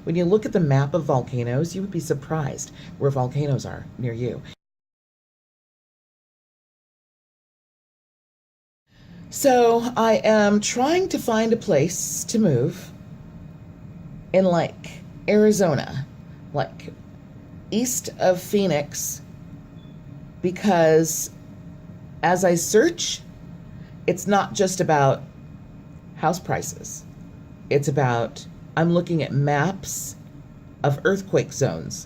When you look at the map of volcanoes, you would be surprised where volcanoes are near you. So I am trying to find a place to move in like Arizona, like east of Phoenix, because as I search, it's not just about house prices. It's about, I'm looking at maps of earthquake zones,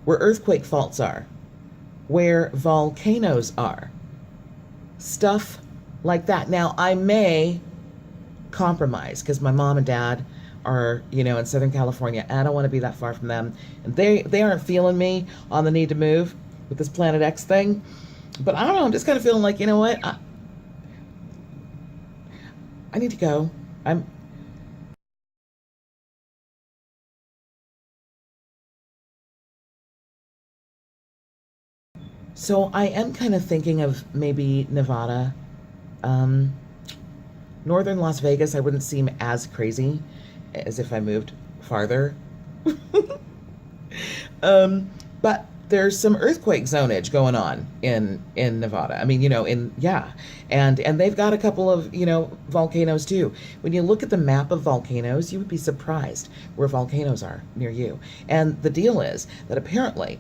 where earthquake faults are, where volcanoes are, stuff like that. Now, I may compromise because my mom and dad are, in Southern California. And I don't want to be that far from them. And they aren't feeling me on the need to move with this Planet X thing. But I don't know, I'm just kind of feeling like, you know what? I need to go. I'm So I am kind of thinking of maybe Nevada. Um, Northern Las Vegas, I wouldn't seem as crazy as if I moved farther. But there's some earthquake zonage going on in Nevada. I mean, and they've got a couple of volcanoes too. When you look at the map of volcanoes, you would be surprised where volcanoes are near you. And the deal is that apparently,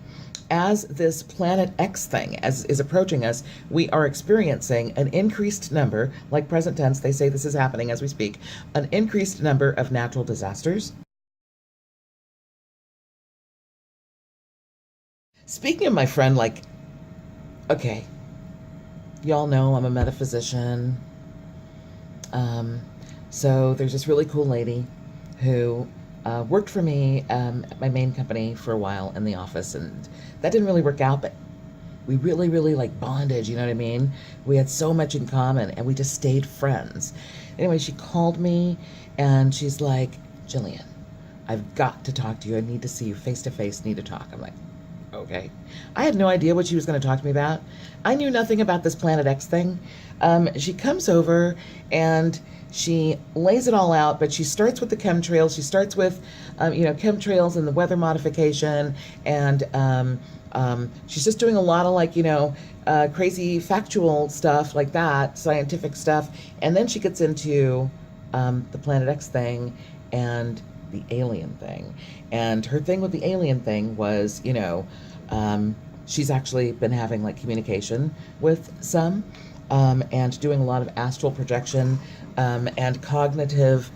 as this Planet X thing is approaching us, we are experiencing an increased number, like present tense, they say this is happening as we speak, an increased number of natural disasters. Speaking of my friend, like, okay, y'all know I'm a metaphysician. Um, so there's this really cool lady who worked for me at my main company for a while in the office, and that didn't really work out, but we really, really like bonded, you know what I mean? We had so much in common, and we just stayed friends. Anyway, she called me, and she's like, Jillian, I've got to talk to you. I need to see you face to face, need to talk. I'm like, okay. I had no idea what she was going to talk to me about. I knew nothing about this Planet X thing. She comes over and she lays it all out, but she starts with the chemtrails. She starts with, chemtrails and the weather modification. And she's just doing a lot of crazy factual stuff like that, scientific stuff. And then she gets into the Planet X thing and the alien thing. And her thing with the alien thing was, she's actually been having like communication with some, and doing a lot of astral projection, and cognitive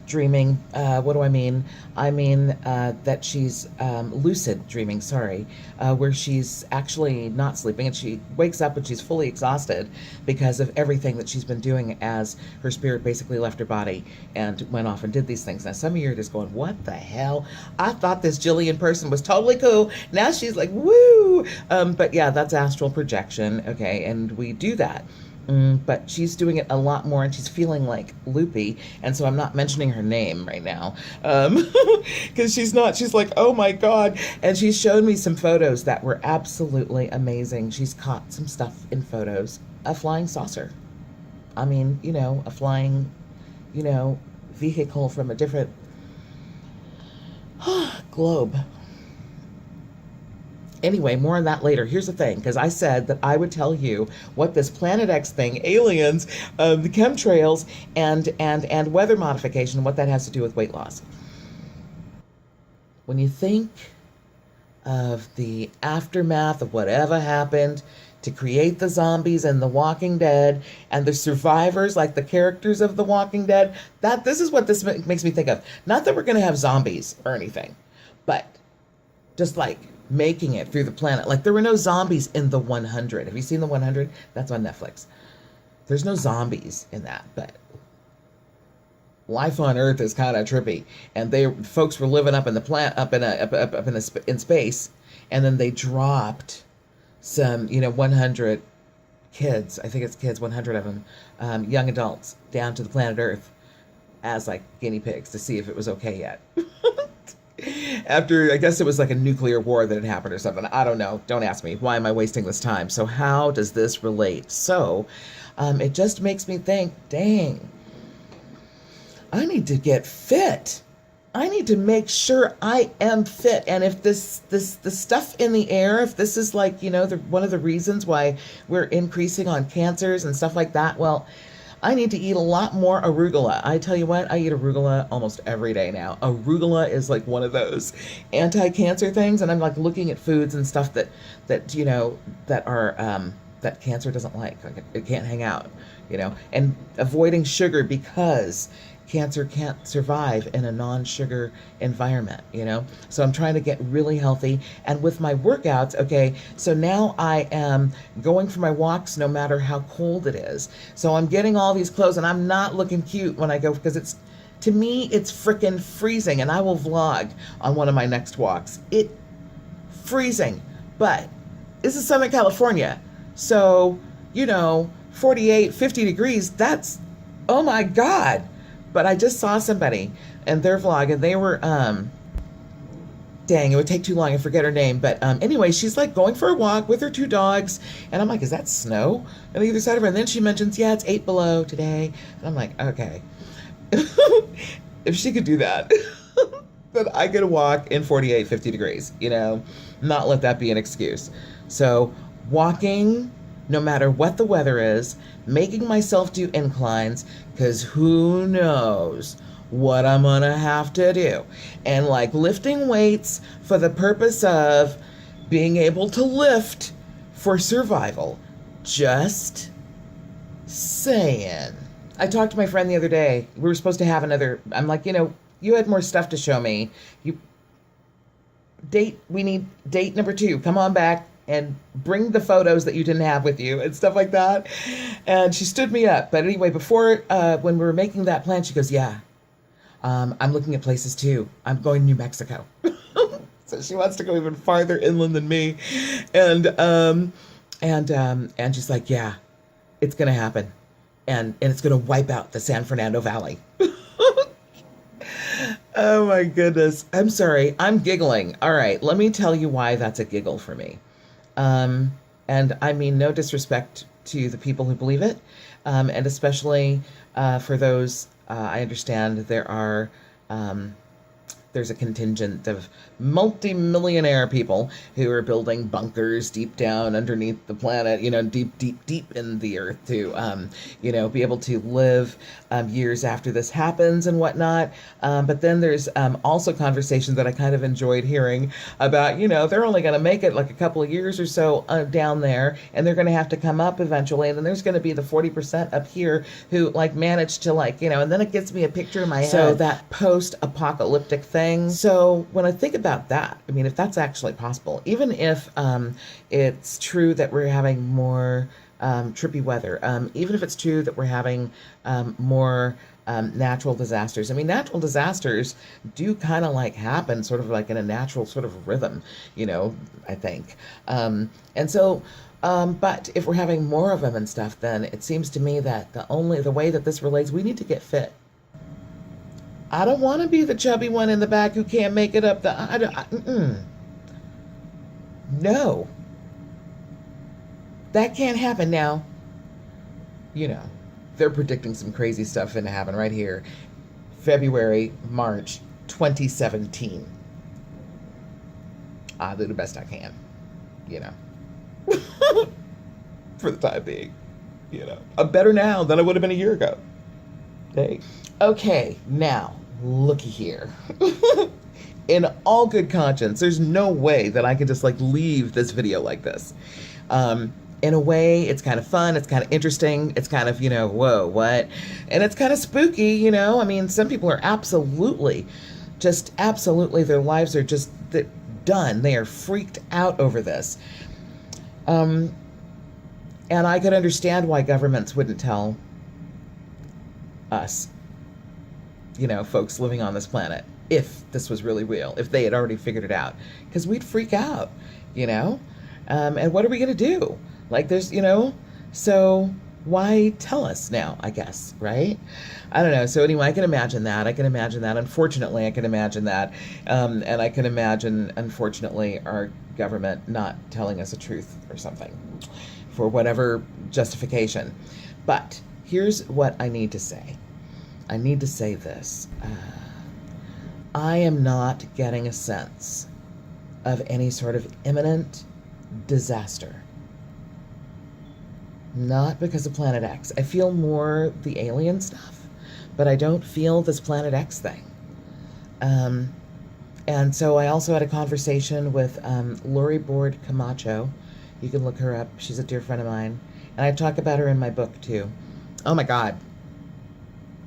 dreaming. What do I mean? I mean that she's lucid dreaming, sorry, where she's actually not sleeping and she wakes up and she's fully exhausted because of everything that she's been doing as her spirit basically left her body and went off and did these things. Now, some of you are just going, what the hell? I thought this Jillian person was totally cool. Now she's like, woo! But yeah, that's astral projection, okay? And we do that. But she's doing it a lot more and she's feeling like loopy. And so I'm not mentioning her name right now. Because she's like, oh my God. And she showed me some photos that were absolutely amazing. She's caught some stuff in photos. A flying saucer. I mean, a flying, vehicle from a different globe. Anyway, more on that later. Here's the thing, because I said that I would tell you what this Planet X thing, aliens, the chemtrails, and weather modification, what that has to do with weight loss. When you think of the aftermath of whatever happened to create the zombies and the Walking Dead and the survivors, like the characters of the Walking Dead, this is what this makes me think of. Not that we're going to have zombies or anything, but just like making it through the planet. Like there were no zombies in the 100. Have you seen the 100? That's on Netflix. There's no zombies in that, but life on Earth is kind of trippy. And folks were living up in the plant, in space, and then they dropped some 100 kids. I think it's kids, 100 of them, young adults, down to the planet Earth as like guinea pigs to see if it was okay yet. After, I guess it was like a nuclear war that had happened or something. I don't know. Don't ask me. Why am I wasting this time? So how does this relate? So it just makes me think, dang, I need to get fit. I need to make sure I am fit. And if the stuff in the air, if this is like, one of the reasons why we're increasing on cancers and stuff like that, well, I need to eat a lot more arugula. I tell you what, I eat arugula almost every day now. Arugula is like one of those anti-cancer things, and I'm like looking at foods and stuff that are that cancer doesn't like it can't hang out, and avoiding sugar because cancer can't survive in a non-sugar environment, So I'm trying to get really healthy. And with my workouts, okay, so now I am going for my walks no matter how cold it is. So I'm getting all these clothes and I'm not looking cute when I go, because to me, it's freaking freezing. And I will vlog on one of my next walks. It freezing, but this is Southern California. So, 48, 50 degrees, that's, oh my God. But I just saw somebody and their vlog, and they were, dang, it would take too long. I forget her name. But anyway, she's like going for a walk with her 2 dogs. And I'm like, is that snow on either side of her? And then she mentions, yeah, it's 8 below today. And I'm like, okay. If she could do that, then I could walk in 48, 50 degrees, not let that be an excuse. So walking, no matter what the weather is, making myself do inclines, because who knows what I'm gonna have to do. And like lifting weights for the purpose of being able to lift for survival. Just saying. I talked to my friend the other day. We were supposed to have another, I'm like, you had more stuff to show me. We need date number 2. Come on back and bring the photos that you didn't have with you and stuff like that. And she stood me up. But anyway, before, when we were making that plan, she goes, yeah, I'm looking at places too. I'm going to New Mexico. So she wants to go even farther inland than me. And she's like, yeah, it's going to happen. And it's going to wipe out the San Fernando Valley. Oh my goodness. I'm sorry. I'm giggling. All right. Let me tell you why that's a giggle for me. And I mean no disrespect to the people who believe it, and especially for those, I understand there's a contingent of multi-millionaire people who are building bunkers deep down underneath the planet, deep in the earth to, be able to live years after this happens and whatnot. But then there's also conversations that I kind of enjoyed hearing about, they're only going to make it like a couple of years or so down there, and they're going to have to come up eventually. And then there's going to be the 40% up here who managed to and then it gets me a picture in my head. So that post-apocalyptic thing. So when I think about that, I mean, if that's actually possible, even if it's true that we're having more trippy weather, even if it's true that we're having more natural disasters. I mean, natural disasters do kind of happen sort of in a natural sort of rhythm, I think. And so, but if we're having more of them and stuff, then it seems to me that the way that this relates, we need to get fit. I don't want to be the chubby one in the back who can't make it up No. That can't happen now. They're predicting some crazy stuff to happen right here. February, March 2017. I'll do the best I can, for the time being, I'm better now than I would have been a year ago. Hey. Okay, now, looky here. In all good conscience, there's no way that I can just leave this video like this. In a way, it's kind of fun, it's kind of interesting, it's kind of, whoa, what? And it's kind of spooky, I mean, some people are absolutely, their lives are just done. They are freaked out over this. And I could understand why governments wouldn't tell us, folks living on this planet, if this was really real, if they had already figured it out, because we'd freak out, and what are we going to do? There's, so why tell us now, I guess, right? I don't know. So anyway, I can imagine that. Unfortunately, I can imagine that. And I can imagine, unfortunately, our government not telling us the truth or something for whatever justification. But here's what I need to say. I need to say this. I am not getting a sense of any sort of imminent disaster. Not because of Planet X. I feel more the alien stuff, but I don't feel this Planet X thing. And so I also had a conversation with Lori Board Camacho. You can look her up. She's a dear friend of mine. And I talk about her in my book, too. Oh, my God.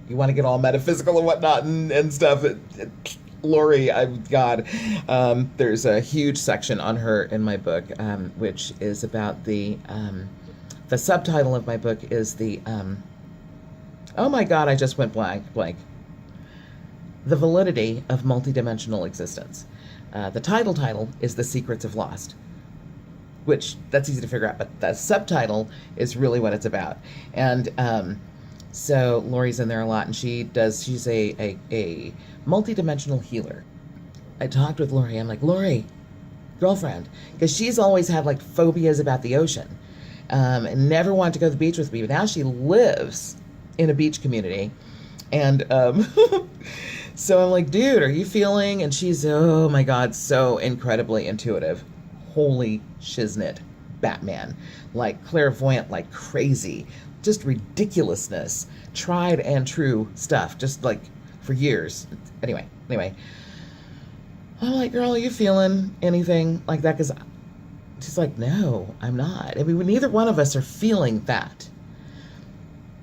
You want to get all metaphysical and whatnot and stuff. Lori, God. There's a huge section on her in my book, which is about the subtitle of my book is oh, my God, I just went blank. The validity of multidimensional existence. The title is The Secrets of Lost, which that's easy to figure out, but the subtitle is really what it's about. And so Lori's in there a lot, and she's a multidimensional healer. I talked with Lori. I'm like, Lori, girlfriend, because she's always had like phobias about the ocean, and never wanted to go to the beach with me. But now she lives in a beach community, and so I'm like, dude, are you feeling? And she's, oh my God, so incredibly intuitive. Holy shiznit, Batman. Like clairvoyant, like crazy. Just ridiculousness. Tried and true stuff, just like for years. Anyway. I'm like, girl, are you feeling anything like that? Because she's like, no, I'm not. I mean, neither one of us are feeling that.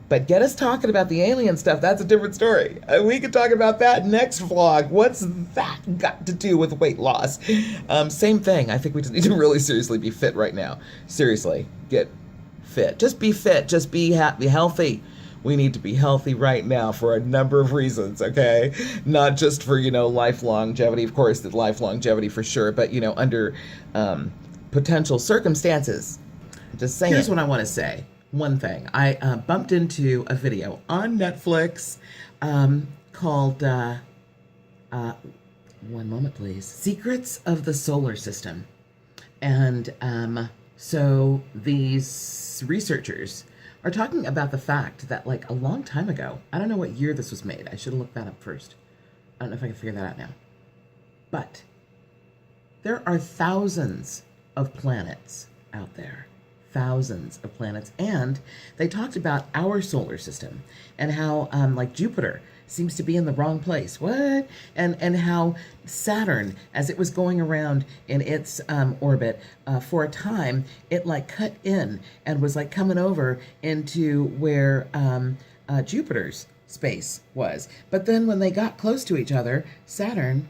But get us talking about the alien stuff, that's a different story. We could talk about that next vlog. What's that got to do with weight loss? Same thing. I think we just need to really seriously be fit right now. Seriously, get fit. Just be fit. Just be healthy. We need to be healthy right now for a number of reasons, okay? Not just for, life longevity. Of course, the life longevity for sure, but, under potential circumstances. Just saying. Here's what I want to say. One thing, I bumped into a video on Netflix called, one moment please, Secrets of the Solar System. And so these researchers are talking about the fact that like a long time ago, I don't know what year this was made. I should have looked that up first. I don't know if I can figure that out now. But there are thousands of planets out there. Thousands of planets, and they talked about our solar system and how like Jupiter seems to be in the wrong place. What? And how Saturn, as it was going around in its orbit for a time, it like cut in and was like coming over into where Jupiter's space was. But then when they got close to each other, Saturn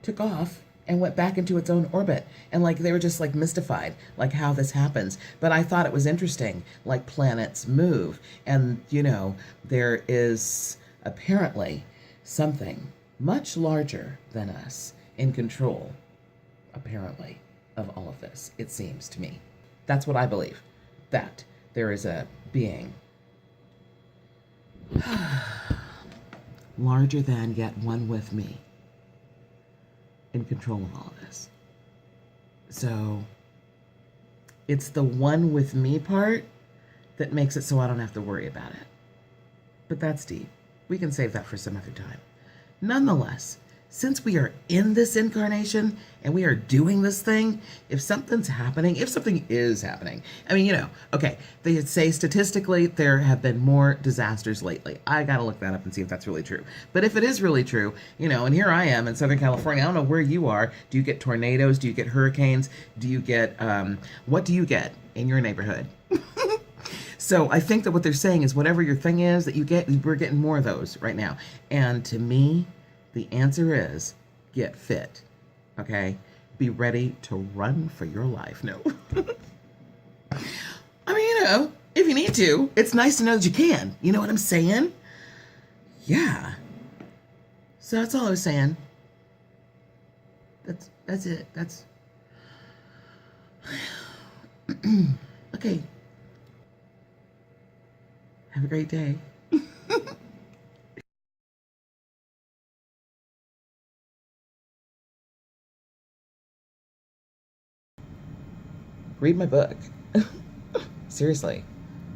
took off and went back into its own orbit. And like they were just like mystified, like how this happens. But I thought it was interesting, like planets move. And, there is apparently something much larger than us in control, apparently, of all of this, it seems to me. That's what I believe, that there is a being larger than, yet one with me, in control of all of this. So it's the one with me part that makes it so I don't have to worry about it. But that's deep. We can save that for some other time. Nonetheless, since we are in this incarnation and we are doing this thing, if something is happening, I mean, okay, they say statistically there have been more disasters lately. I gotta look that up and see if that's really true. But if it is really true, and here I am in Southern California, I don't know where you are. Do you get tornadoes? Do you get hurricanes? Do you get, what do you get in your neighborhood? So I think that what they're saying is whatever your thing is that you get, we're getting more of those right now. And to me, the answer is get fit, okay? Be ready to run for your life. No. I mean, if you need to, it's nice to know that you can. You know what I'm saying? Yeah. So that's all I was saying. That's it. That's... Okay. Have a great day. Read my book. Seriously.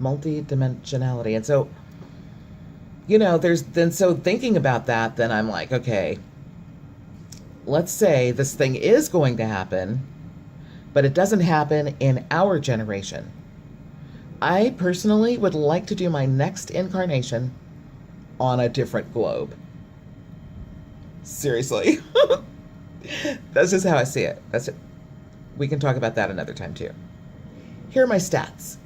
Multi-dimensionality. And so, so thinking about that, then I'm like, okay, let's say this thing is going to happen, but it doesn't happen in our generation. I personally would like to do my next incarnation on a different globe. Seriously. That's just how I see it. That's it. We can talk about that another time too. Here are my stats.